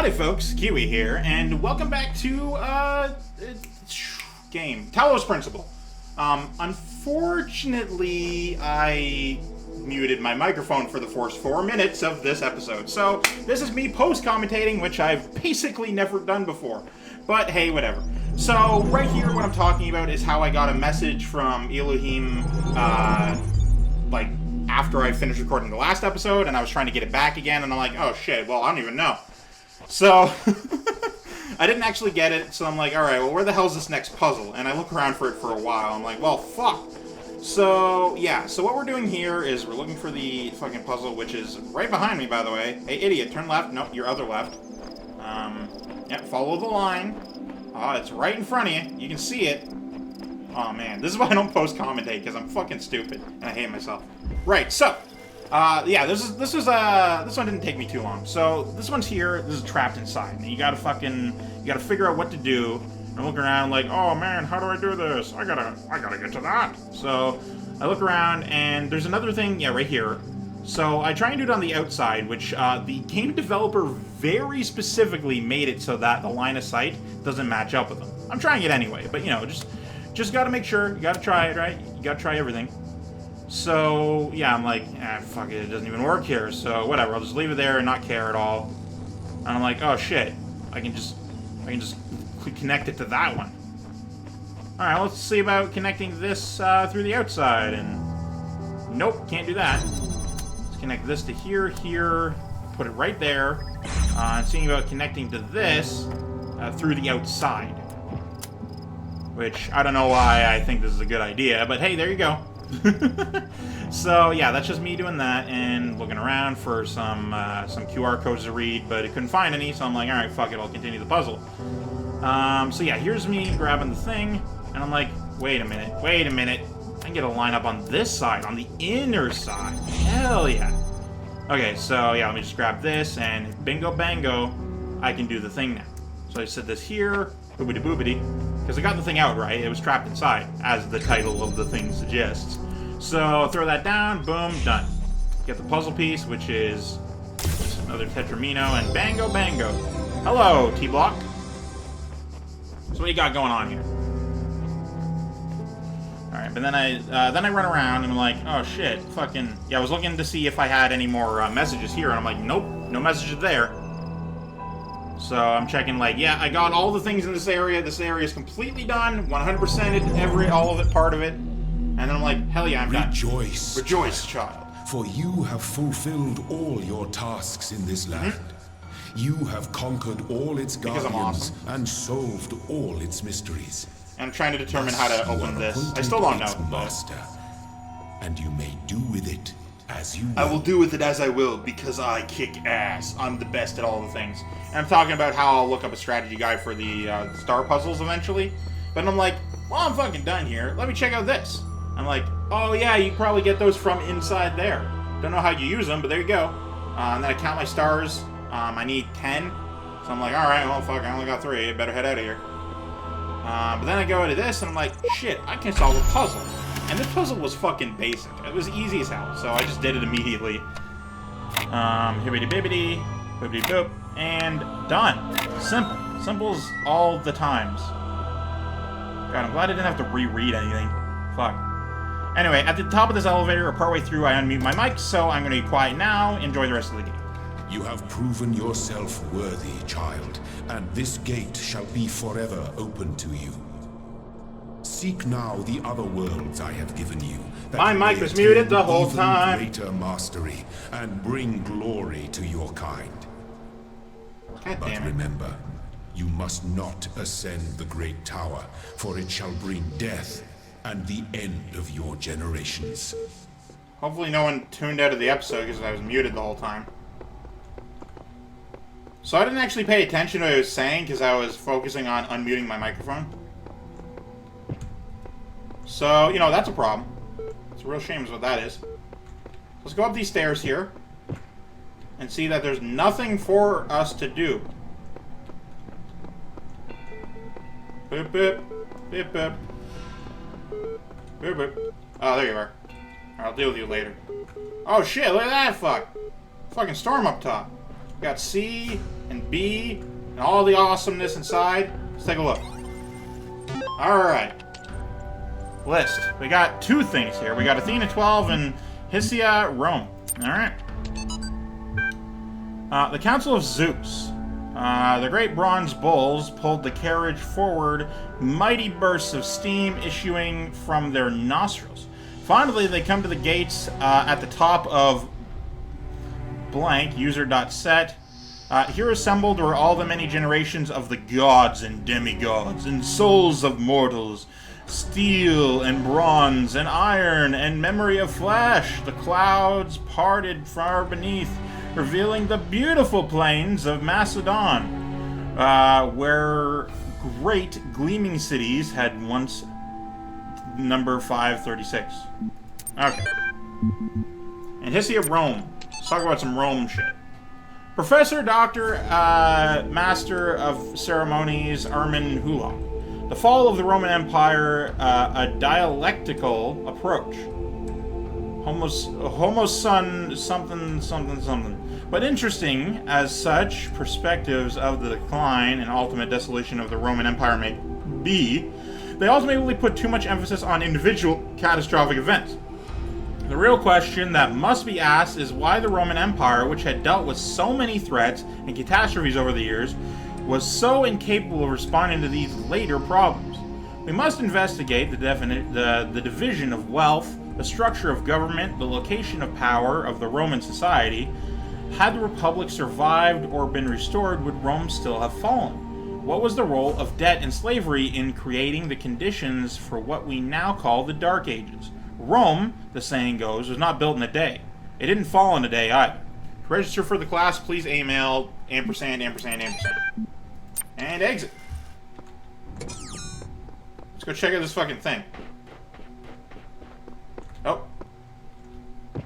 Howdy folks, Keywii here, and welcome back to, game, Talos Principle. Unfortunately, I muted my microphone for the first 4 minutes of this episode, so this is me post-commentating, which I've basically never done before. But hey, whatever. So, right here, what I'm talking about is how I got a message from Elohim, like, after I finished recording the last episode, and I was trying to get it back again, and I'm like, oh shit, well, I don't even know. So, I didn't actually get it, so I'm like, alright, well, where the hell's this next puzzle? And I look around for it for a while, I'm like, well, fuck. So, yeah, so what we're doing here is we're looking for the fucking puzzle, which is right behind me, by the way. Hey, idiot, turn left. Nope, your other left. Yep, follow the line. It's right in front of you. You can see it. Oh, man, this is why I don't post-commentate, because I'm fucking stupid, and I hate myself. Right, so, yeah, this one didn't take me too long. So, this one's here, this is trapped inside, and you gotta figure out what to do, and look around like, oh man, how do I do this? I gotta get to that. So, I look around, and there's another thing, yeah, right here. So, I try and do it on the outside, which, the game developer very specifically made it so that the line of sight doesn't match up with them. I'm trying it anyway, but, you know, just gotta make sure, you gotta try it, right? You gotta try everything. So, yeah, I'm like, fuck it doesn't even work here, so whatever, I'll just leave it there and not care at all. And I'm like, oh shit, I can just connect it to that one. Alright, let's see about connecting this through the outside, and nope, can't do that. Let's connect this to here, put it right there, and seeing about connecting to this through the outside. Which, I don't know why I think this is a good idea, but hey, there you go. So, yeah, that's just me doing that and looking around for some QR codes to read, but I couldn't find any, so I'm like, alright, fuck it, I'll continue the puzzle. So yeah, here's me grabbing the thing, and I'm like, wait a minute, I can get a line up on this side, on the inner side. Hell yeah. Okay, so yeah, let me just grab this, and bingo bango, I can do the thing now. So I set this here, boobity boobity, because I got the thing out right, it was trapped inside, as the title of the thing suggests. So, throw that down, boom, done. Get the puzzle piece, which is another Tetramino, and bango bango. Hello, T-Block. So what you got going on here? Alright, but then I run around, and I'm like, oh shit, fucking... Yeah, I was looking to see if I had any more messages here, and I'm like, nope, no messages there. So I'm checking, like, yeah, I got all the things in this area. This area is completely done, 100%ed, all of it, part of it. And then I'm like, hell yeah, I'm done. Rejoice, child. For you have fulfilled all your tasks in this land. You have conquered all its guardians and solved all its mysteries. And I'm trying to determine how to open this. I still don't know. Master, and you may do with it as you will. I will do with it as I will, because I kick ass. I'm the best at all the things. And I'm talking about how I'll look up a strategy guide for the star puzzles eventually. But I'm like, well, I'm fucking done here. Let me check out this. I'm like, oh yeah, you can probably get those from inside there. Don't know how you use them, but there you go. And then I count my stars. I need 10. So I'm like, alright, well, fuck, I only got 3. I better head out of here. But then I go into this, and I'm like, shit, I can solve a puzzle. And this puzzle was fucking basic. It was easy as hell, so I just did it immediately. Hibbity-bibbity, boop-de-boop, and done. Simple. Simple's all the times. God, I'm glad I didn't have to reread anything. Fuck. Anyway, at the top of this elevator, or partway through, I unmute my mic, so I'm going to be quiet now. Enjoy the rest of the game. You have proven yourself worthy, child, and this gate shall be forever open to you. Seek now the other worlds I have given you. My mic was muted the whole time. Greater mastery and bring glory to your kind. But remember, you must not ascend the great tower, for it shall bring death and the end of your generations. Hopefully no one tuned out of the episode because I was muted the whole time. So I didn't actually pay attention to what I was saying because I was focusing on unmuting my microphone. So, you know, that's a problem. It's a real shame is what that is. Let's go up these stairs here and see that there's nothing for us to do. Boop, boop, boop, boop. Boop, boop. Oh, there you are. I'll deal with you later. Oh shit, look at that fuck. Fucking storm up top. We got C, and B, and all the awesomeness inside. Let's take a look. Alright. List. We got 2 things here. We got Athena 12 and Hysia Rome. Alright. The Council of Zeus. The great bronze bulls pulled the carriage forward, mighty bursts of steam issuing from their nostrils. Finally, they come to the gates at the top of blank, user.set. Here assembled were all the many generations of the gods and demigods, and souls of mortals, steel and bronze and iron and memory of flesh. The clouds parted far beneath, revealing the beautiful plains of Macedon, where great gleaming cities had once number 536. Okay. And Hysia Rome. Let's talk about some Rome shit. Professor, Doctor, Master of Ceremonies, Armin Hulot. The fall of the Roman Empire, a dialectical approach. Homo son something. But interesting as such perspectives of the decline and ultimate dissolution of the Roman Empire may be, they ultimately put too much emphasis on individual catastrophic events. The real question that must be asked is why the Roman Empire, which had dealt with so many threats and catastrophes over the years, was so incapable of responding to these later problems. We must investigate the division of wealth, the structure of government, the location of power of the Roman society. Had the Republic survived or been restored, would Rome still have fallen? What was the role of debt and slavery in creating the conditions for what we now call the Dark Ages? Rome, the saying goes, was not built in a day. It didn't fall in a day either. To register for the class, please email ampersand. And exit. Let's go check out this fucking thing. Oh. Is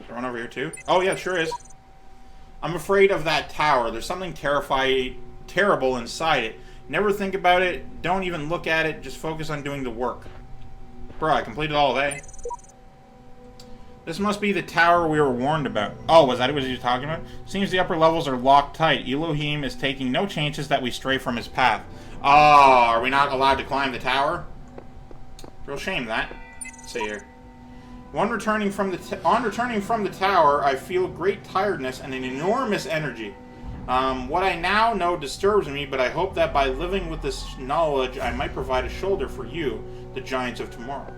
there one over here too? Oh yeah, sure is. I'm afraid of that tower. There's something terrible inside it. Never think about it. Don't even look at it. Just focus on doing the work. Bro, I completed all of A. This must be the tower we were warned about. Oh, was that what he was talking about? Seems the upper levels are locked tight. Elohim is taking no chances that we stray from his path. Oh, are we not allowed to climb the tower? Real shame that. Let's see here. On returning from the tower, I feel great tiredness and an enormous energy. What I now know disturbs me, but I hope that by living with this knowledge, I might provide a shoulder for you, the giants of tomorrow.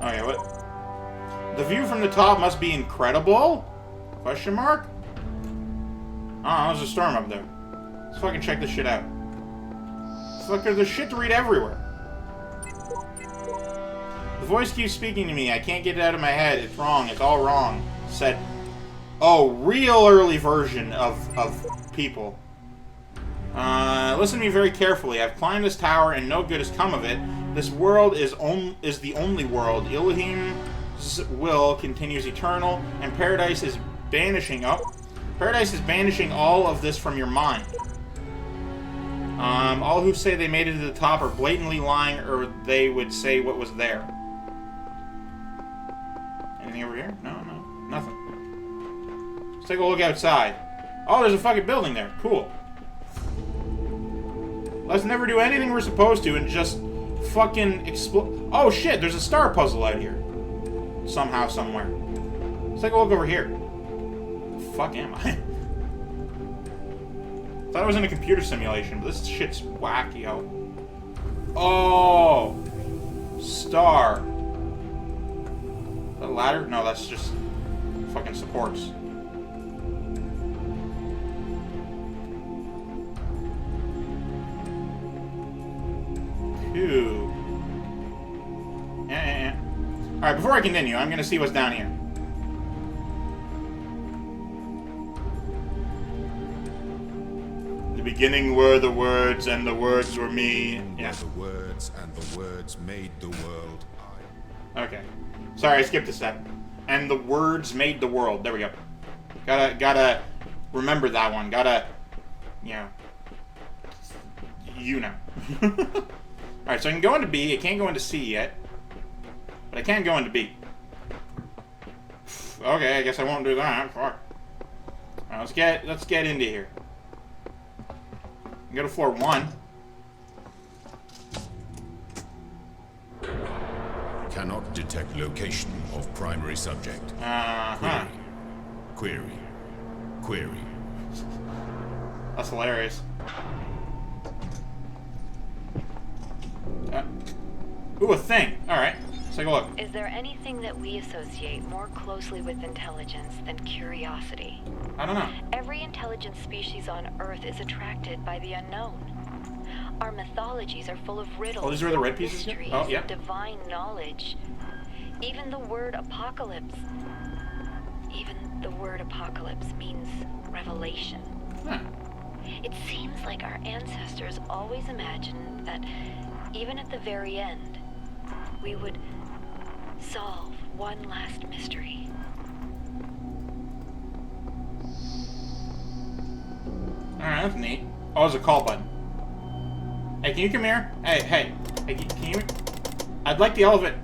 Okay, what? The view from the top must be incredible? Question mark? Oh, there's a storm up there. Let's fucking check this shit out. Look, there's shit to read everywhere. The voice keeps speaking to me. I can't get it out of my head. It's wrong. It's all wrong. Said, oh, real early version of people. Listen to me very carefully. I've climbed this tower and no good has come of it. This world is the only world. Elohim's will continues eternal, and paradise is banishing all of this from your mind. All who say they made it to the top are blatantly lying, or they would say what was there. Anything over here? No, nothing. Let's take a look outside. Oh, there's a fucking building there. Cool. Let's never do anything we're supposed to and just fucking explode. Oh shit, there's a star puzzle out here. Somehow, somewhere. Let's take a look over here. The fuck am I? Thought I was in a computer simulation, but this shit's wacky, yo. Oh! Star. Is that a ladder? No, that's just fucking supports. Cool. Yeah. Alright, before I continue, I'm gonna see what's down here. The beginning were the words, and the words were me. Yeah. The words, and the words made the world. Okay. Sorry, I skipped a step. And the words made the world. There we go. Gotta remember that one. Gotta, you know. Alright, so I can go into B. I can't go into C yet. But I can go into B. Okay, I guess I won't do that. Fuck. Now let's get into here. Go to floor 1. Cannot detect location of primary subject. Uh-huh. Query. That's hilarious. Ooh, a thing. Alright, let's take a look. Is there anything that we associate more closely with intelligence than curiosity? I don't know. Every intelligent species on Earth is attracted by the unknown. Our mythologies are full of riddles, Oh, these are the red pieces? mysteries, Oh, yeah. divine knowledge. Even the word apocalypse means revelation. Huh. It seems like our ancestors always imagined that even at the very end, we would solve one last mystery. Alright, that's neat. Oh, there's a call button. Hey, can you come here? Hey, can you... I'd like the elevator...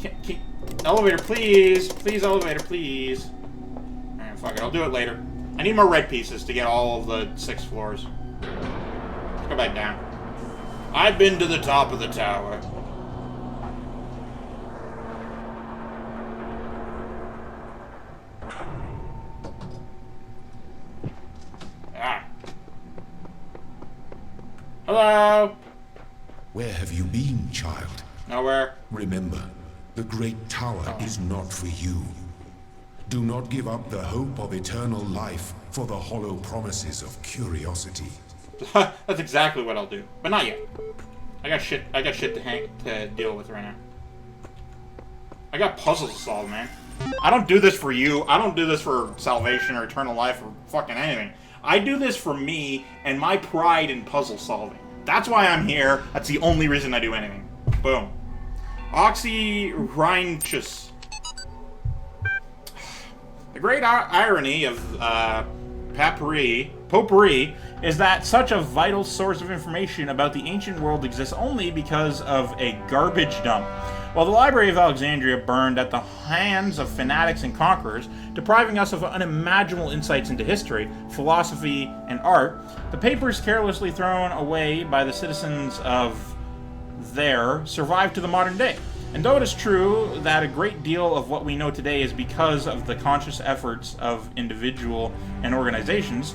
Elevator, please! Please, elevator, please. Alright, fuck it, I'll do it later. I need more red pieces to get all of the 6 floors. Let's go back down. I've been to the top of the tower. Ah. Hello? Where have you been, child? Nowhere. Remember, the great tower is not for you. Do not give up the hope of eternal life for the hollow promises of curiosity. That's exactly what I'll do, but not yet. I got shit to deal with right now. I got puzzles to solve, man. I don't do this for you. I don't do this for salvation or eternal life or fucking anything. I do this for me and my pride in puzzle solving. That's why I'm here. That's the only reason I do anything. Boom. Oxyrhynchus. The great irony of potpourri is that such a vital source of information about the ancient world exists only because of a garbage dump. While the Library of Alexandria burned at the hands of fanatics and conquerors, depriving us of unimaginable insights into history, philosophy, and art, the papers carelessly thrown away by the citizens of there survived to the modern day. And though it is true that a great deal of what we know today is because of the conscious efforts of individual and organizations,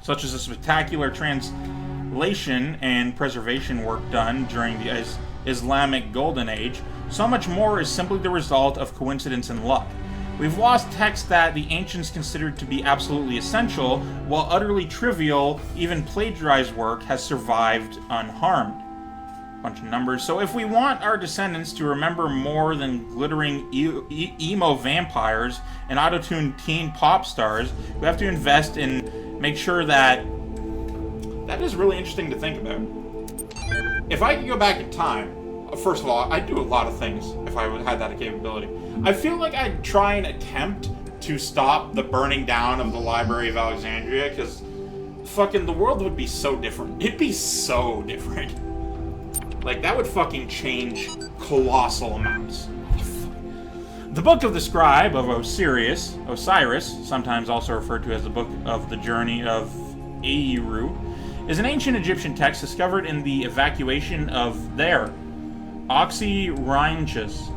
such as the spectacular translation and preservation work done during the Islamic Golden Age, so much more is simply the result of coincidence and luck. We've lost texts that the ancients considered to be absolutely essential, while utterly trivial, even plagiarized work has survived unharmed. Bunch of numbers. So if we want our descendants to remember more than glittering emo vampires and auto-tuned teen pop stars, we have to invest in make sure that is really interesting to think about. If I could go back in time, first of all, I'd do a lot of things if I had that capability. I feel like I'd try and attempt to stop the burning down of the Library of Alexandria, because fucking the world would be so different. It'd be so different. Like, that would fucking change colossal amounts. The Book of the Scribe of Osiris, sometimes also referred to as the Book of the Journey of Eru, is an ancient Egyptian text discovered in the evacuation of there, Oxyrhynchus.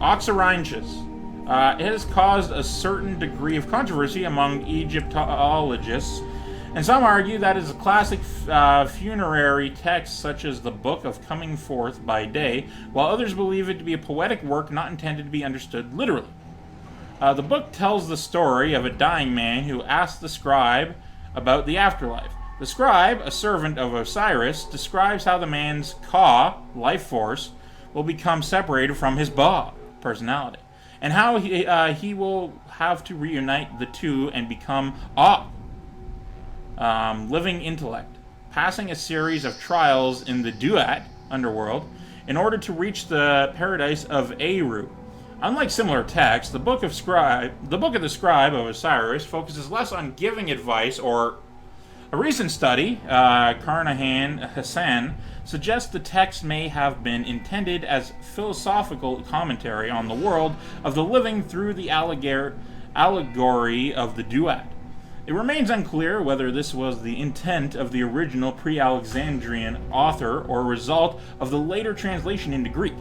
It has caused a certain degree of controversy among Egyptologists, and some argue that it is a classic funerary text such as the Book of Coming Forth by Day, while others believe it to be a poetic work not intended to be understood literally. The book tells the story of a dying man who asks the scribe about the afterlife. The scribe, a servant of Osiris, describes how the man's Ka, life force, will become separated from his Ba, personality, and how he will have to reunite the two and become living intellect, passing a series of trials in the Duat, underworld, in order to reach the paradise of Eru. Unlike similar texts, the Book of the Scribe of Osiris focuses less on giving advice or... A recent study, Carnahan Hassan, suggests the text may have been intended as philosophical commentary on the world of the living through the allegory of the Duat. It remains unclear whether this was the intent of the original pre-Alexandrian author or a result of the later translation into Greek.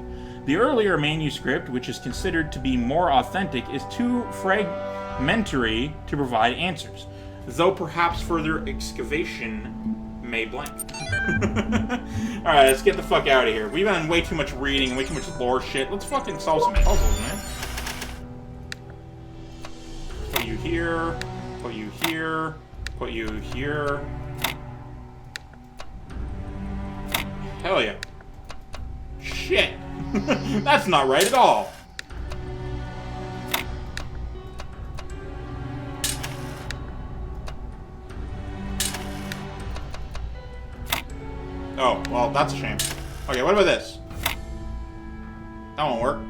The earlier manuscript, which is considered to be more authentic, is too fragmentary to provide answers, though perhaps further excavation may blank. Alright, let's get the fuck out of here. We've done way too much reading, way too much lore shit. Let's fucking solve some puzzles, man. Put you here, put you here, put you here. Hell yeah. Shit. That's not right at all. Oh, well, that's a shame. Okay, what about this? That won't work.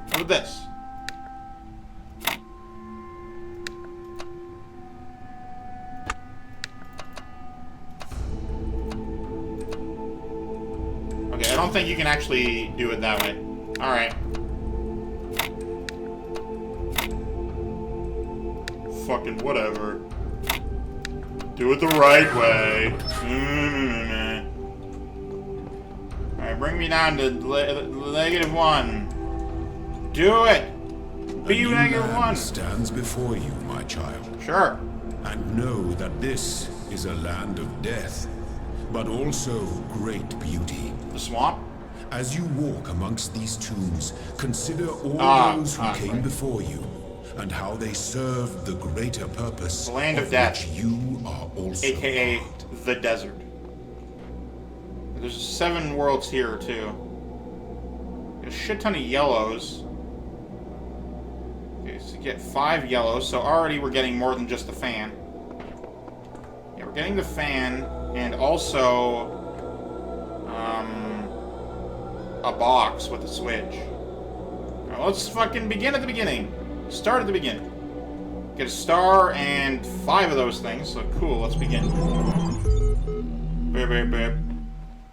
What about this? Okay, I don't think you can actually do it that way. Alright. Fucking whatever. Do it the right way. Alright, bring me down to -1. Do it! Be -1. Stands before you, my child. Sure. And know that this is a land of death, but also great beauty. The swamp? As you walk amongst these tombs, consider all those who came before you, and how they served the greater purpose the land of death, which you are also aka the desert. There's 7 worlds here too. There's a shit ton of yellows. Okay, so get 5 yellows, so already we're getting more than just the fan. Yeah, we're getting the fan, and also a box with a switch. Now, let's fucking begin at the beginning. Start at the beginning. Get a star and 5 of those things, so cool, let's begin.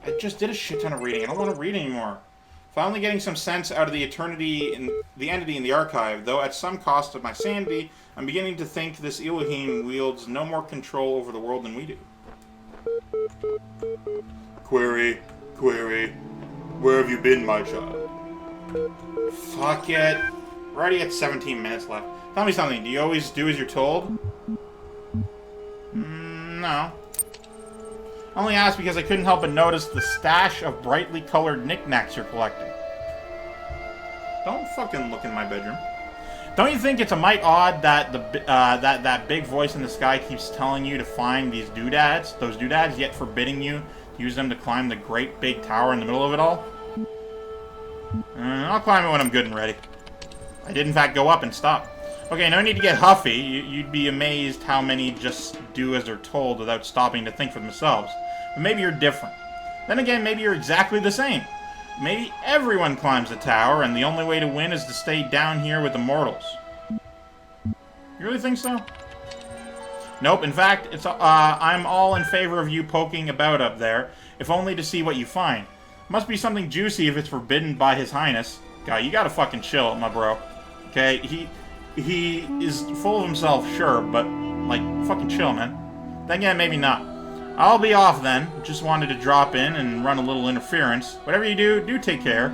I just did a shit ton of reading. I don't want to read anymore. Finally getting some sense out of the entity in the entity in the archive, though at some cost of my sanity, I'm beginning to think this Elohim wields no more control over the world than we do. Query, where have you been, my child? Fuck it. We're already at 17 minutes left. Tell me something, do you always do as you're told? No. I only asked because I couldn't help but notice the stash of brightly colored knickknacks you're collecting. Don't fucking look in my bedroom. Don't you think it's a mite odd that that big voice in the sky keeps telling you to find these doodads, yet forbidding you to use them to climb the great big tower in the middle of it all? I'll climb it when I'm good and ready. I did in fact go up and stop. Okay, no need to get huffy. You'd be amazed how many just do as they're told without stopping to think for themselves. But maybe you're different. Then again, maybe you're exactly the same. Maybe everyone climbs the tower, and the only way to win is to stay down here with the mortals. You really think so? Nope, in fact, I'm all in favor of you poking about up there, if only to see what you find. Must be something juicy if it's forbidden by His Highness. God, you gotta fucking chill, my bro. Okay, he is full of himself, sure, but, like, fucking chill, man. Then again, maybe not. I'll be off then. Just wanted to drop in and run a little interference. Whatever you do, do take care.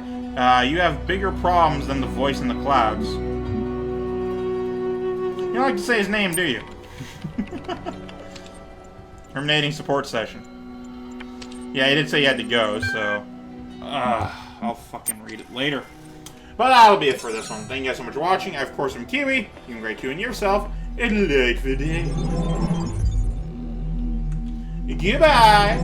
You have bigger problems than the voice in the clouds. You don't like to say his name, do you? Terminating support session. Yeah, he did say he had to go, so... I'll fucking read it later. But that'll be it for this one. Thank you guys so much for watching. I, of course, am Keywii. You can grade 2 in yourself. And like the day. Goodbye!